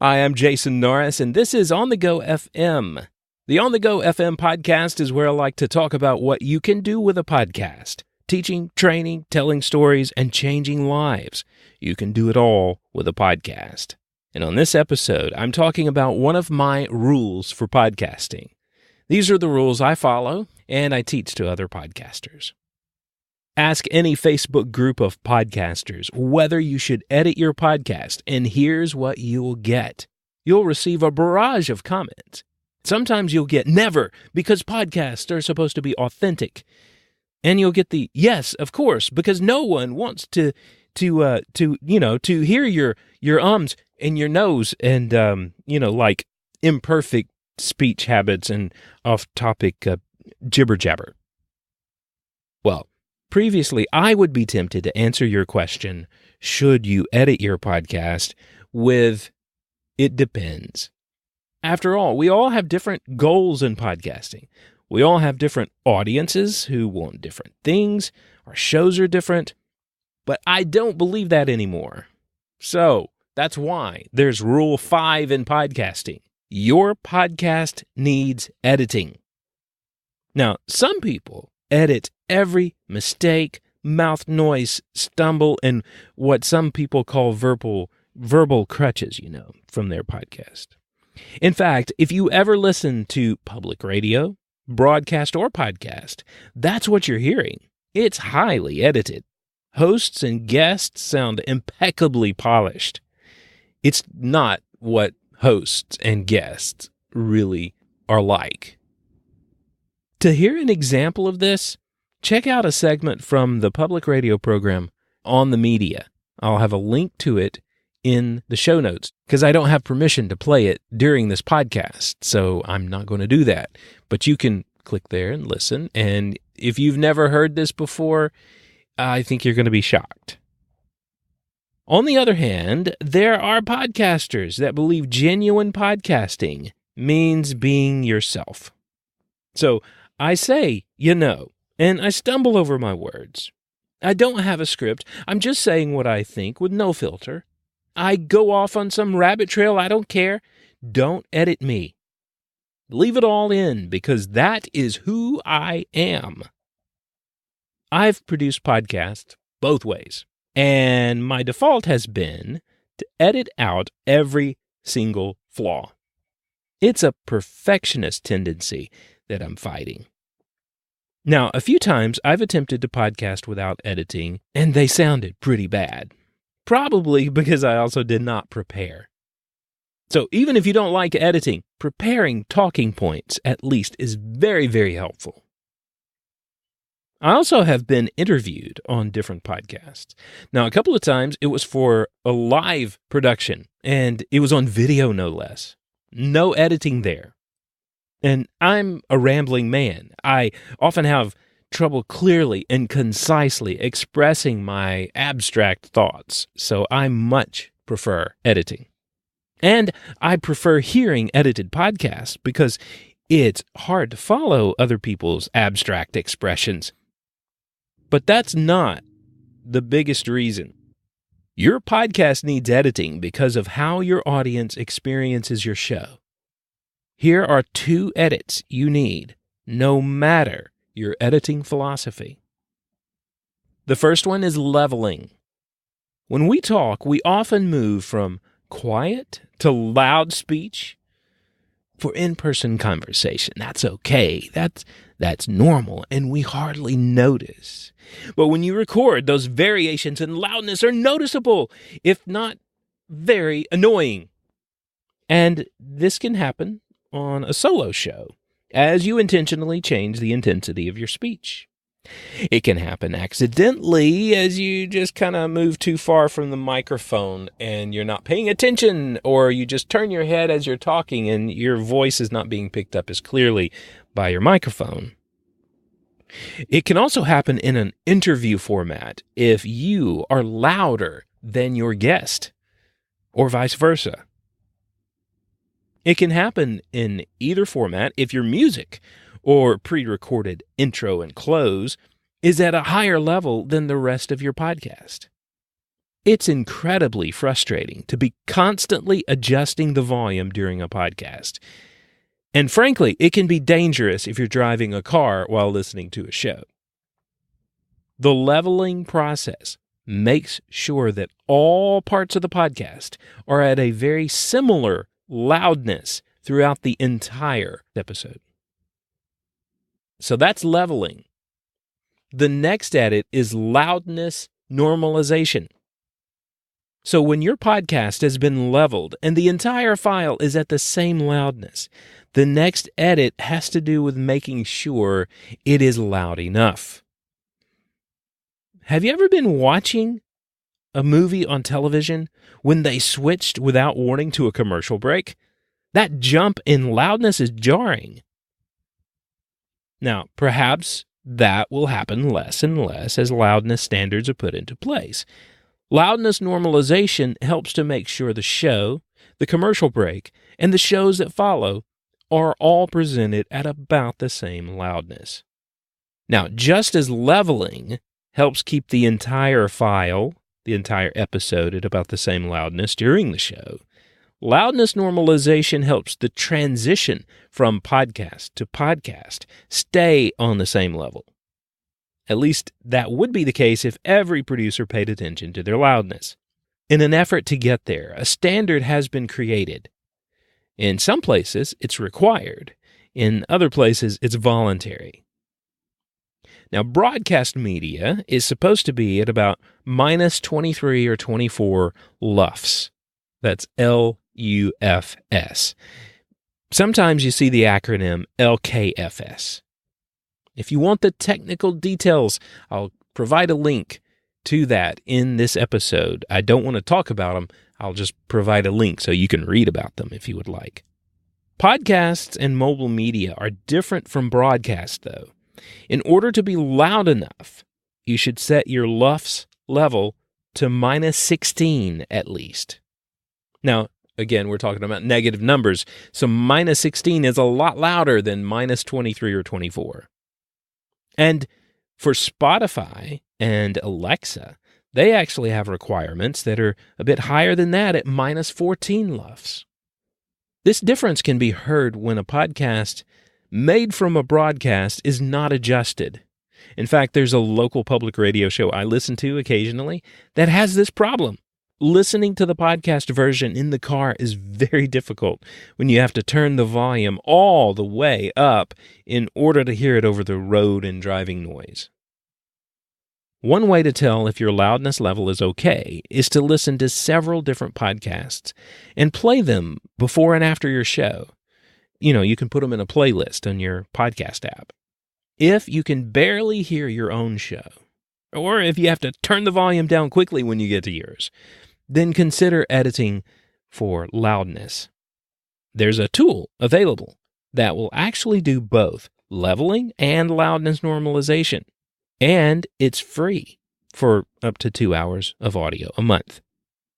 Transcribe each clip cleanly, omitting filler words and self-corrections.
Hi, I'm Jason Norris, and this is On The Go FM. The On The Go FM podcast is where I like to talk about what you can do with a podcast. Teaching, training, telling stories, and changing lives. You can do it all with a podcast. And on this episode, I'm talking about one of my rules for podcasting. These are the rules I follow, and I teach to other podcasters. Ask any Facebook group of podcasters whether you should edit your podcast, and here's what you'll get. You'll receive a barrage of comments. Sometimes you'll get never, because podcasts are supposed to be authentic. And you'll get the yes, of course, because no one wants to hear your ums and your no's and like imperfect speech habits and off-topic jibber jabber. Well, previously, I would be tempted to answer your question, should you edit your podcast, with, it depends. After all, we all have different goals in podcasting. We all have different audiences who want different things. Our shows are different. But I don't believe that anymore. So that's why there's Rule 5 in podcasting. Your podcast needs editing. Now, some people edit every mistake, mouth noise, stumble, and what some people call verbal crutches, from their podcast. In fact, if you ever listen to public radio, broadcast, or podcast, that's what you're hearing. It's highly edited. Hosts and guests sound impeccably polished. It's not what hosts and guests really are like. To hear an example of this, check out a segment from the public radio program On the Media. I'll have a link to it in the show notes because I don't have permission to play it during this podcast, so I'm not going to do that. But you can click there and listen, and if you've never heard this before, I think you're going to be shocked. On the other hand, there are podcasters that believe genuine podcasting means being yourself. So I say, and I stumble over my words. I don't have a script. I'm just saying what I think with no filter. I go off on some rabbit trail. I don't care. Don't edit me. Leave it all in because that is who I am. I've produced podcasts both ways, and my default has been to edit out every single flaw. It's a perfectionist tendency that I'm fighting. Now, a few times I've attempted to podcast without editing, and they sounded pretty bad. Probably because I also did not prepare. So even if you don't like editing, preparing talking points at least is very, very helpful. I also have been interviewed on different podcasts. Now, a couple of times it was for a live production, and it was on video no less. No editing there. And I'm a rambling man. I often have trouble clearly and concisely expressing my abstract thoughts, so I much prefer editing. And I prefer hearing edited podcasts because it's hard to follow other people's abstract expressions. But that's not the biggest reason. Your podcast needs editing because of how your audience experiences your show. Here are 2 edits you need, no matter your editing philosophy. The first one is leveling. When we talk, we often move from quiet to loud speech. For in-person conversation, that's okay. That's normal, and we hardly notice. But when you record, those variations in loudness are noticeable, if not very annoying. And this can happen on a solo show, as you intentionally change the intensity of your speech. It can happen accidentally as you just kind of move too far from the microphone and you're not paying attention, or you just turn your head as you're talking and your voice is not being picked up as clearly by your microphone. It can also happen in an interview format if you are louder than your guest, or vice versa. It can happen in either format if your music or pre-recorded intro and close is at a higher level than the rest of your podcast. It's incredibly frustrating to be constantly adjusting the volume during a podcast. And frankly, it can be dangerous if you're driving a car while listening to a show. The leveling process makes sure that all parts of the podcast are at a very similar loudness throughout the entire episode. So that's leveling. The next edit is loudness normalization. So when your podcast has been leveled and the entire file is at the same loudness, the next edit has to do with making sure it is loud enough. Have you ever been watching a movie on television when they switched without warning to a commercial break? That jump in loudness is jarring. Now, perhaps that will happen less and less as loudness standards are put into place. Loudness normalization helps to make sure the show, the commercial break, and the shows that follow are all presented at about the same loudness. Now, just as leveling helps keep the entire file, the entire episode at about the same loudness during the show, loudness normalization helps the transition from podcast to podcast stay on the same level. At least that would be the case if every producer paid attention to their loudness. In an effort to get there, a standard has been created. In some places, it's required. In other places, it's voluntary. Now, broadcast media is supposed to be at about minus 23 or 24 LUFS. That's LUFS. Sometimes you see the acronym LKFS. If you want the technical details, I'll provide a link to that in this episode. I don't want to talk about them. I'll just provide a link so you can read about them if you would like. Podcasts and mobile media are different from broadcast, though. In order to be loud enough, you should set your LUFS level to minus 16 at least. Now, again, we're talking about negative numbers, so minus 16 is a lot louder than minus 23 or 24. And for Spotify and Alexa, they actually have requirements that are a bit higher than that at minus 14 LUFS. This difference can be heard when a podcast made from a broadcast is not adjusted. In fact, there's a local public radio show I listen to occasionally that has this problem. Listening to the podcast version in the car is very difficult when you have to turn the volume all the way up in order to hear it over the road and driving noise. One way to tell if your loudness level is okay is to listen to several different podcasts and play them before and after your show. You can put them in a playlist on your podcast app. If you can barely hear your own show, or if you have to turn the volume down quickly when you get to yours, then consider editing for loudness. There's a tool available that will actually do both leveling and loudness normalization, and it's free for up to 2 hours of audio a month.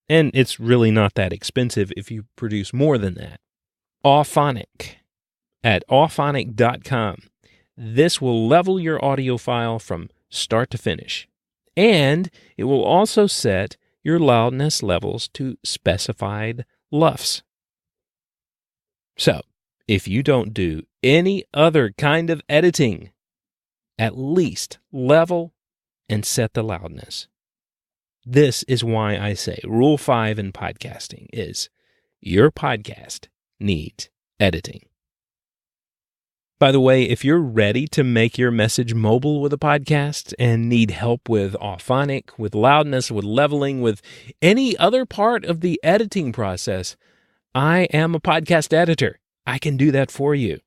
And it's really not that expensive if you produce more than that. Auphonic at auphonic.com. This will level your audio file from start to finish, and it will also set your loudness levels to specified LUFS. So, if you don't do any other kind of editing, at least level and set the loudness. This is why I say Rule 5 in podcasting is your podcast needs editing. By the way, if you're ready to make your message mobile with a podcast and need help with Auphonic, with loudness, with leveling, with any other part of the editing process, I am a podcast editor. I can do that for you.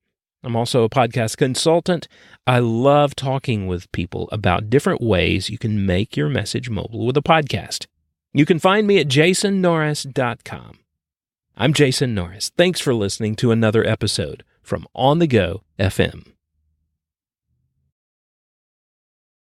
I'm also a podcast consultant. I love talking with people about different ways you can make your message mobile with a podcast. You can find me at jasonnorris.com. I'm Jason Norris. Thanks for listening to another episode from On The Go FM.